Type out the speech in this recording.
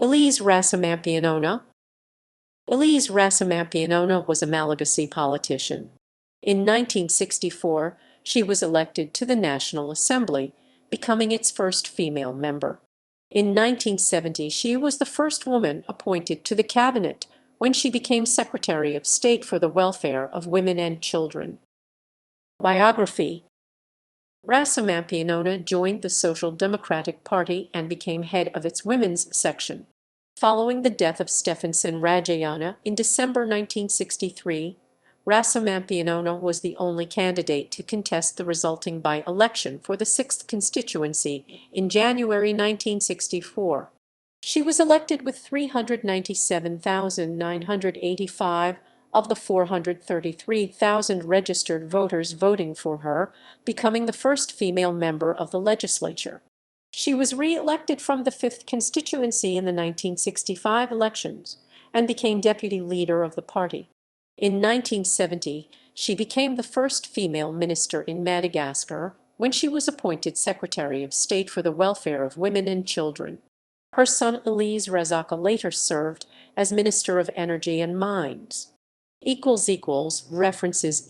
Elise Rasoamampionona. Elise Rasoamampionona was a Malagasy politician. In 1964, she was elected to the National Assembly, becoming its first female member. In 1970, she was the first woman appointed to the cabinet when she became Secretary of State for the Welfare of Women and Children. Biography. Rasoamampionona joined the Social Democratic Party and became head of its women's section. Following the death of Stephenson Rajayana in December 1963, Rasoamampionona was the only candidate to contest the resulting by-election for the 6th constituency in January 1964. She was elected with 397,985 of the 433,000 registered voters voting for her, becoming the first female member of the legislature. She was re-elected from the 5th constituency in the 1965 elections and became deputy leader of the party. In 1970, she became the first female minister in Madagascar when she was appointed Secretary of State for the Welfare of Women and Children. Her son Elise Rasoamampionona later served as Minister of Energy and Mines. References